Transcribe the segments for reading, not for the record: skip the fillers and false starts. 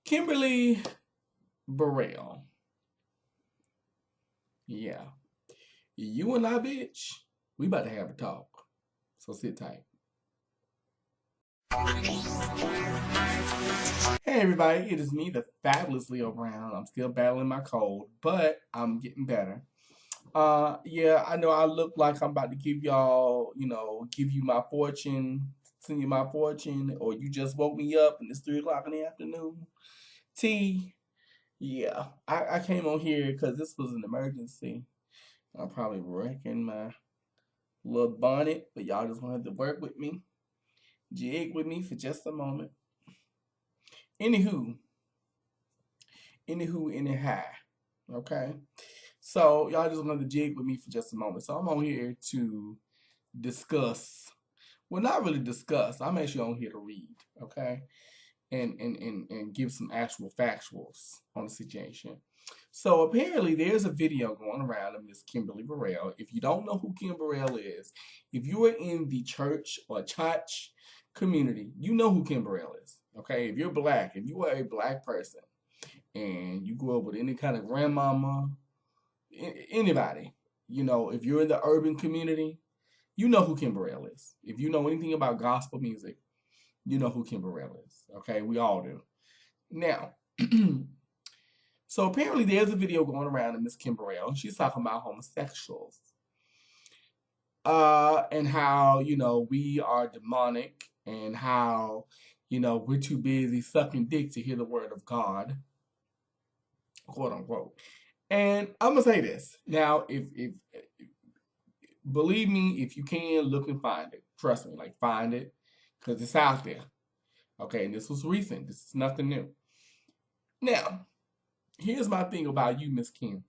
Kimberly Burrell. Yeah. You and I, bitch, we about to have a talk. So sit tight. Hey everybody, it is me, the fabulous Leo Brown. I'm still battling my cold, but I'm getting better. Yeah, I know I look like I'm about to give y'all, give you my fortune, send you my fortune, or you just woke me up and it's 3 o'clock in the afternoon. T, yeah, I came on here because this was an emergency. I'm probably wrecking my little bonnet, but y'all just gonna have to work with me, jig with me for just a moment. Anywho, anyhow, okay. So y'all just gonna have to jig with me for just a moment. So I'm on here to discuss. Well, not really discuss. I'm actually on here to read, okay, and give some actual factuals on the situation. So apparently there's a video going around of Miss Kimberly Burrell. If you don't know who Kim Burrell is, if you are in the church or church community, you know who Kim Burrell is. Okay, if you're black, if you are a black person and you grew up with any kind of grandmama, anybody, if you're in the urban community, you know who Kim Burrell is. If you know anything about gospel music, you know who Kim Burrell is. Okay, we all do. Now, so apparently there's a video going around of Miss Kim Burrell. She's talking about homosexuals. And how, we are demonic and how, we're too busy sucking dick to hear the word of God, quote unquote. And I'm gonna say this. Now, if believe me, if you can, look and find it. Trust me, like find it. Because it's out there. Okay, and this was recent. This is nothing new. Now, here's my thing about you, Miss Kim,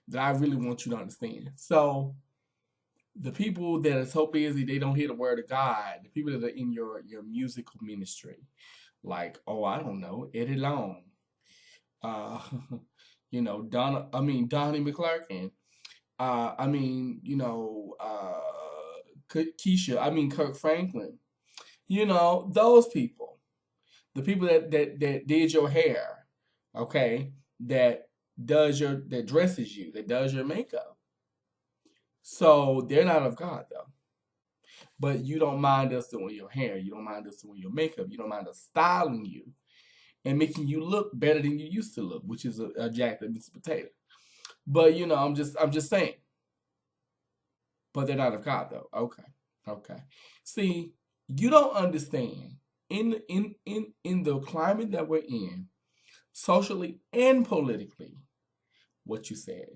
that I really want you to understand. So, the people that are so busy they don't hear the word of God, the people that are in your musical ministry, like, oh, I don't know, Eddie Long, uh, Donnie McClurkin, Keisha, Kirk Franklin, those people, the people that did your hair, okay, that dresses you, that does your makeup. So they're not of God though. But you don't mind us doing your hair, you don't mind us doing your makeup, you don't mind us styling you and making you look better than you used to look, which is a jack that meets a potato. But I'm just saying. But they're not of God though. Okay. Okay. See, you don't understand in the climate that we're in, socially and politically, what you said.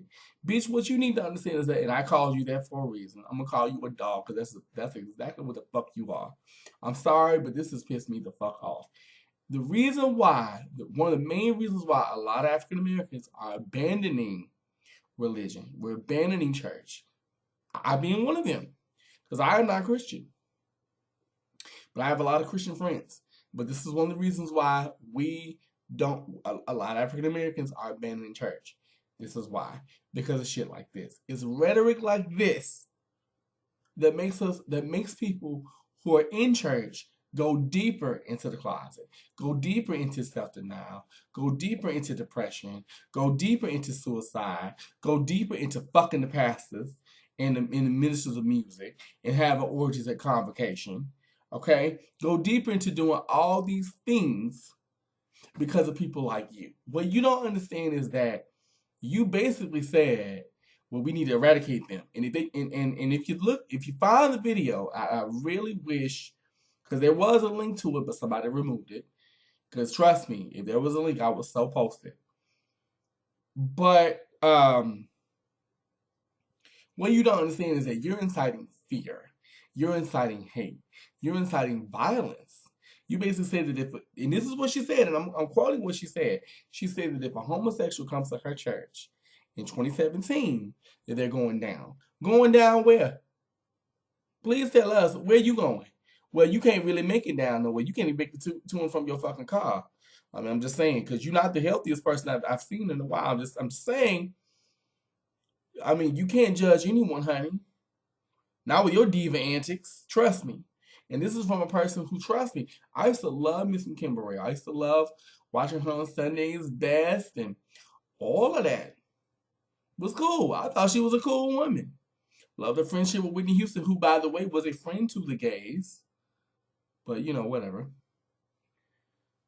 Bitch, what you need to understand is that, and I called you that for a reason. I'm gonna call you a dog because that's exactly what the fuck you are. I'm sorry, but this has pissed me the fuck off. The reason why, one of the main reasons why a lot of African Americans are abandoning religion, we're abandoning church. I being one of them, because I am not Christian, but I have a lot of Christian friends. But this is one of the reasons why we don't. A lot of African Americans are abandoning church. This is why, because of shit like this. It's rhetoric like this that makes people who are in church go deeper into the closet, go deeper into self-denial, go deeper into depression, go deeper into suicide, go deeper into fucking the pastors and the ministers of music and having orgies at convocation. Okay? Go deeper into doing all these things because of people like you. What you don't understand is that you basically said, well, we need to eradicate them. And if you find the video, I really wish, because there was a link to it, but somebody removed it. Because trust me, if there was a link, I would so post it. But what you don't understand is that you're inciting fear, you're inciting hate, you're inciting violence. You basically said that and this is what she said, and I'm quoting what she said. She said that if a homosexual comes to her church in 2017, that they're going down. Going down where? Please tell us where you going. Well, you can't really make it down nowhere. You can't even make it to and from your fucking car. I'm just saying, because you're not the healthiest person I've seen in a while. I'm just saying. You can't judge anyone, honey. Not with your diva antics. Trust me. And this is from a person who, trust me, I used to love Miss Kim Burrell. I used to love watching her on Sunday's Best and all of that. It was cool. I thought she was a cool woman. Loved her friendship with Whitney Houston, who, by the way, was a friend to the gays. But, whatever.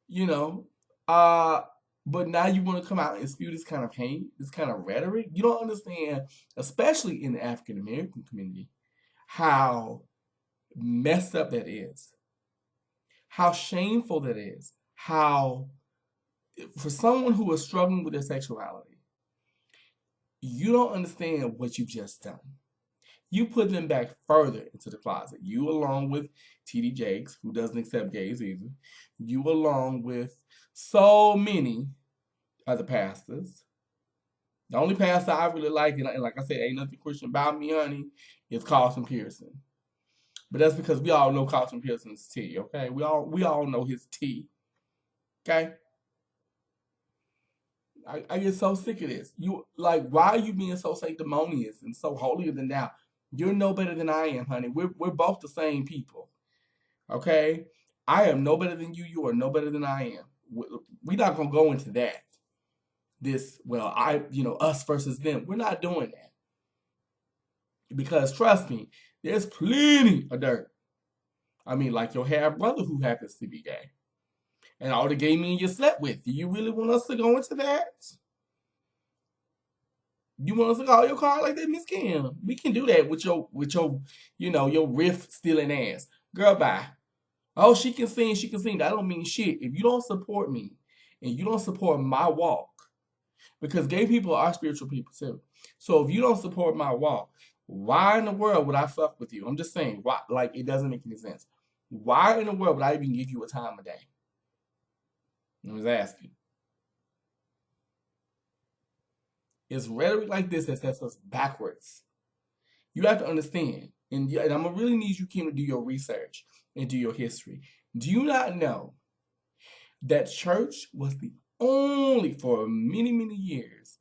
You know, uh, but now you want to come out and spew this kind of hate, this kind of rhetoric. You don't understand, especially in the African American community, how messed up that is, how shameful that is, how for someone who is struggling with their sexuality, you don't understand what you've just done. You put them back further into the closet. You, along with T.D. Jakes, who doesn't accept gays either. You, along with so many other pastors. The only pastor I really like, and like I said, ain't nothing Christian about me, honey, is Carlton Pearson. But that's because we all know Carlton Pearson's tea, okay? We all know his tea, okay? I get so sick of this. Why are you being so sanctimonious and so holier than thou? You're no better than I am, honey. We're both the same people, okay? I am no better than you. You are no better than I am. We're not gonna go into that. Us versus them. We're not doing that because trust me, there's plenty of dirt. I mean, like your half brother who happens to be gay, and all the gay men you slept with. Do you really want us to go into that? You want us to call your car like that, Miss Kim? We can do that with your your riff stealing ass. Girl, bye. Oh, she can sing, she can sing. That don't mean shit. If you don't support me and you don't support my walk, because gay people are spiritual people too. So if you don't support my walk, why in the world would I fuck with you? I'm just saying, why? Like, it doesn't make any sense. Why in the world would I even give you a time of day? I was asking. It's rhetoric like this that sets us backwards. You have to understand, and I'm gonna really need you, Kim, to do your research and do your history. Do you not know that church was the only, for many, many years,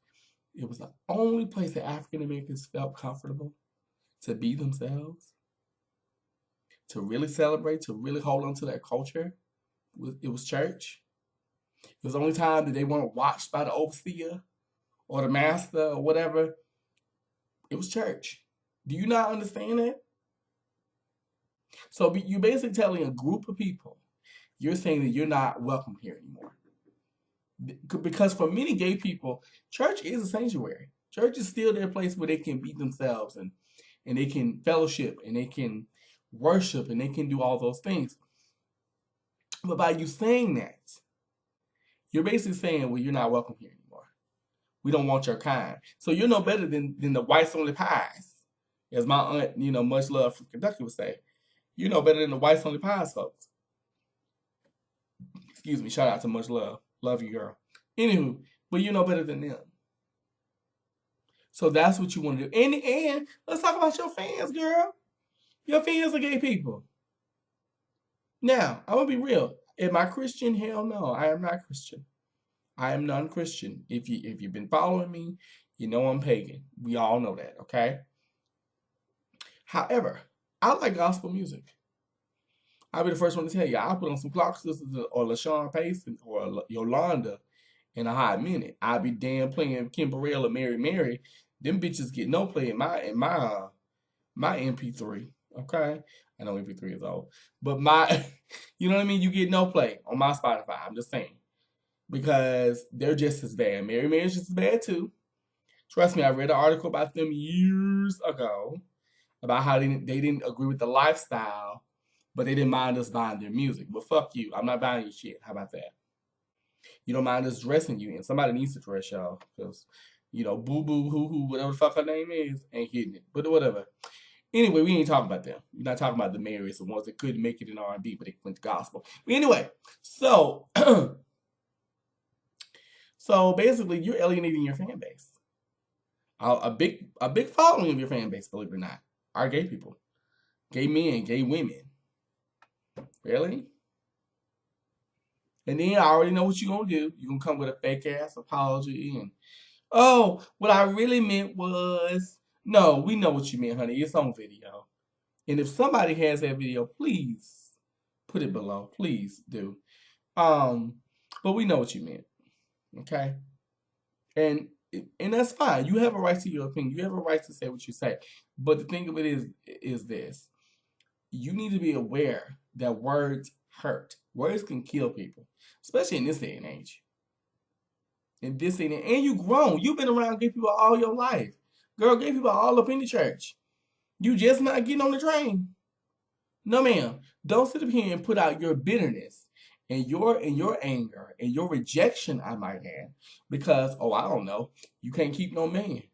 it was the only place that African Americans felt comfortable to be themselves, to really celebrate, to really hold on to their culture? It was church. It was the only time that they weren't watched by the overseer or the master or whatever. It was church. Do you not understand that? So you're basically telling a group of people, you're saying that you're not welcome here anymore. Because for many gay people, church is a sanctuary. Church is still their place where they can be themselves and they can fellowship and they can worship and they can do all those things. But by you saying that, you're basically saying, well, you're not welcome here anymore. We don't want your kind. So you're no better than the whites only pies. As my aunt, much love from Kentucky would say. You're no better than the whites only pies, folks. Excuse me, shout out to much love. Love you, girl. Anywho, but you're no better than them. So that's what you want to do. And let's talk about your fans, girl. Your fans are gay people. Now, I'm going to be real. Am I Christian? Hell no, I am not Christian. I am non-Christian. If you've been following me, you know I'm pagan. We all know that, okay? However, I like gospel music. I'll be the first one to tell you. I'll put on some Clark Sisters or LaShawn Pace or Yolanda in a hot minute. I'll be damn playing Kim Burrell or Mary Mary. Them bitches get no play in my MP3. Okay? I know MP3 is old. But you know what I mean? You get no play on my Spotify. I'm just saying. Because they're just as bad. Mary Mary's just as bad too. Trust me, I read an article about them years ago about how they didn't agree with the lifestyle, but they didn't mind us buying their music. But fuck you. I'm not buying your shit. How about that? You don't mind us dressing you in. Somebody needs to dress y'all. Because, boo boo, hoo hoo, whatever the fuck her name is, ain't hitting it. But whatever. Anyway, we ain't talking about them. We're not talking about the Marys, the ones that couldn't make it in R&B, but they went to gospel. But anyway, so basically, you're alienating your fan base. A big following of your fan base, believe it or not, are gay people, gay men, gay women. Really? And then I already know what you're gonna do. You're gonna come with a fake ass apology and, oh, what I really meant was, no, we know what you meant, honey. It's on video. And if somebody has that video, please put it below. Please do. Um, but we know what you meant. Okay? And and that's fine. You have a right to your opinion. You have a right to say what you say. But the thing of it is this. You need to be aware that words hurt. Words can kill people, especially in this day and age. In this day and you grown. You've been around gay people all your life. Girl, gay people all up in the church. You just not getting on the train. No, ma'am. Don't sit up here and put out your bitterness and your anger and your rejection, I might add, because I don't know, you can't keep no man,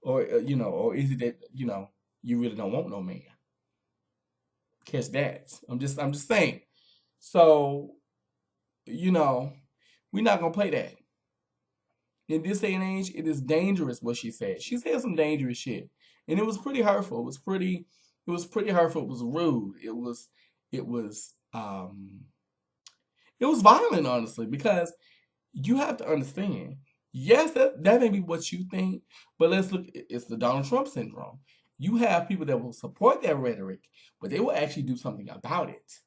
or or is it that you really don't want no man? Catch that. I'm just saying. So we're not gonna play that. In this day and age, it is dangerous what she said. She said some dangerous shit. And it was pretty hurtful. It was pretty hurtful. It was rude. It was violent, honestly, because you have to understand. Yes, that may be what you think, but let's look. It's the Donald Trump syndrome. You have people that will support that rhetoric, but they will actually do something about it.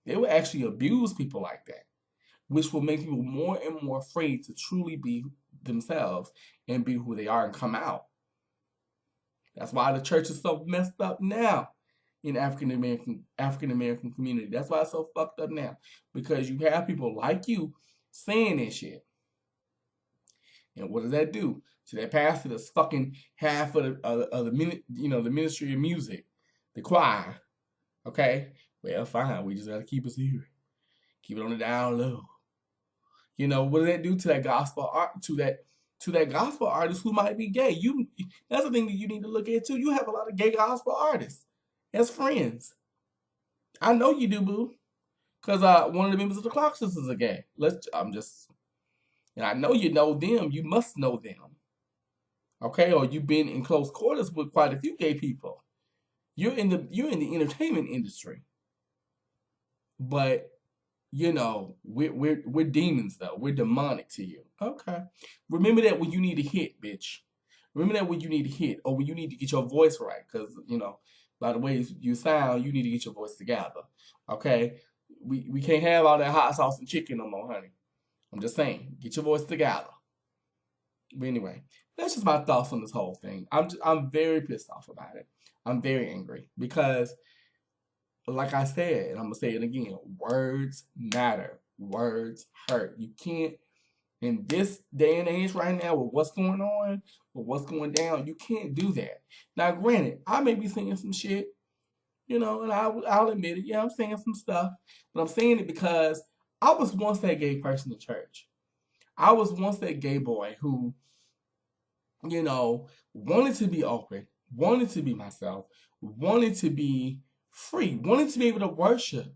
They will actually abuse people like that, which will make people more and more afraid to truly be themselves and be who they are and come out. That's why the church is so messed up now in African American community. That's why it's so fucked up now, because you have people like you saying this shit, and what does that do to that pastor that's fucking half of the ministry of music, the choir? Okay, well, fine. We just gotta keep it here, keep it on the down low. What does that do to that gospel art, to that gospel artist who might be gay? That's the thing that you need to look at too. You have a lot of gay gospel artists as friends. I know you do, boo, because one of the members of the Clock Sisters are gay. And I know you know them. You must know them, okay? Or you've been in close quarters with quite a few gay people. You're in the entertainment industry, but we're demons though. We're demonic to you. Okay. Remember that when you need to hit, bitch. Remember that when you need to hit, or when you need to get your voice right, because by the way you sound, you need to get your voice together. Okay. We can't have all that hot sauce and chicken no more, honey. I'm just saying, get your voice together. But anyway, that's just my thoughts on this whole thing. I'm very pissed off about it. I'm very angry because, like I said, and I'm gonna say it again, words matter. Words hurt. You can't, in this day and age right now, with what's going on, with what's going down, you can't do that. Now, granted, I may be saying some shit, and I'll admit it. Yeah, I'm saying some stuff, but I'm saying it because I was once that gay person in church. I was once that gay boy who, wanted to be open, wanted to be myself, wanted to be free, wanted to be able to worship,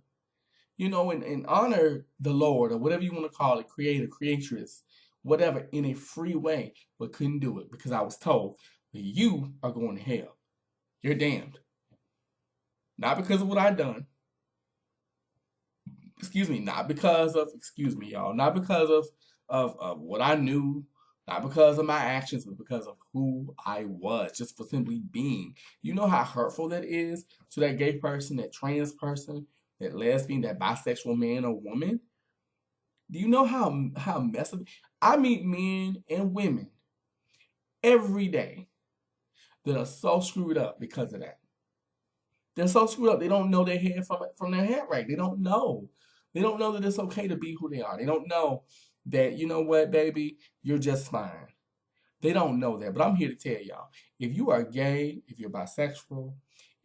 and honor the Lord, or whatever you want to call it, creator, creatress, whatever, in a free way, but couldn't do it because I was told that you are going to hell. You're damned. Not because of what I done. Excuse me, not because of, excuse me, y'all, not because of what I knew, not because of my actions, but because of who I was, just for simply being. You know how hurtful that is to that gay person, that trans person, that lesbian, that bisexual man or woman? Do you know how messed up? I meet men and women every day that are so screwed up because of that. They're so screwed up. They don't know their head from their head right. They don't know. They don't know that it's okay to be who they are. They don't know that, you know what, baby, you're just fine. They don't know that. But I'm here to tell y'all, if you are gay, if you're bisexual,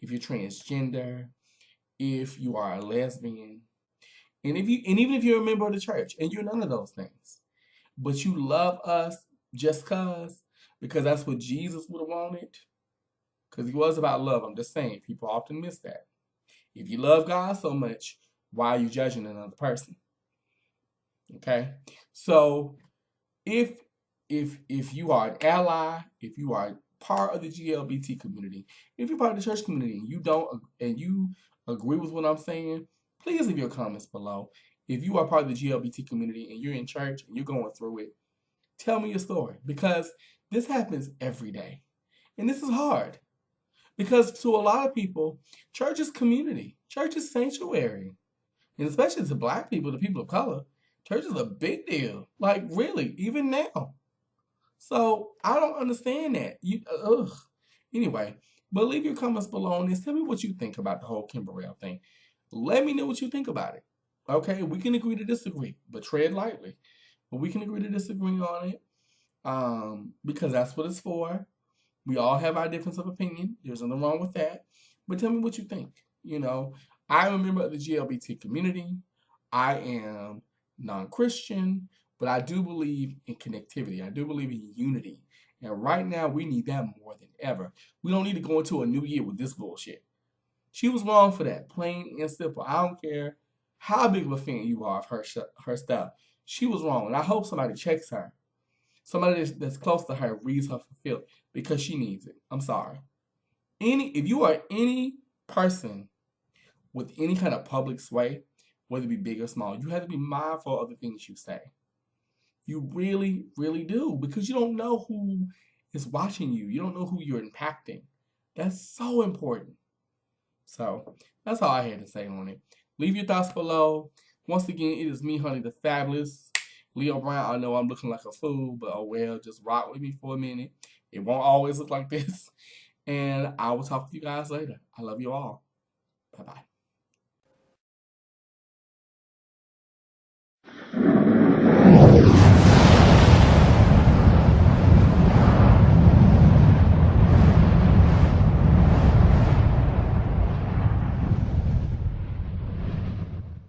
if you're transgender, if you are a lesbian, and even if you're a member of the church and you're none of those things, but you love us just because that's what Jesus would have wanted, because he was about love. I'm just saying, people often miss that. If you love God so much, why are you judging another person? Okay? So if you are an ally, if you are part of the GLBT community, if you're part of the church community and you agree with what I'm saying, please leave your comments below. If you are part of the GLBT community and you're in church and you're going through it, tell me your story, because this happens every day. And this is hard. Because to a lot of people, church is community. Church is sanctuary. And especially to black people, the people of color, church is a big deal. Like, really, even now. So I don't understand that. Ugh. Anyway, but leave your comments below on this. Tell me what you think about the whole Kim Burrell thing. Let me know what you think about it. Okay, we can agree to disagree, but tread lightly. But we can agree to disagree on it, because that's what it's for. We all have our difference of opinion. There's nothing wrong with that. But tell me what you think. I'm a member of the GLBT community. I am non-Christian, but I do believe in connectivity. I do believe in unity. And right now, we need that more than ever. We don't need to go into a new year with this bullshit. She was wrong for that, plain and simple. I don't care how big of a fan you are of her stuff. She was wrong, and I hope somebody checks her. Somebody that's close to her reads her for Phil because she needs it. I'm sorry. If you are any person with any kind of public sway, whether it be big or small, you have to be mindful of the things you say. You really, really do, because you don't know who is watching you. You don't know who you're impacting. That's so important. So that's all I had to say on it. Leave your thoughts below. Once again, it is me, Honey the Fabulous. Leo Brown, I know I'm looking like a fool, but oh well, just rock with me for a minute. It won't always look like this. And I will talk to you guys later. I love you all. Bye-bye.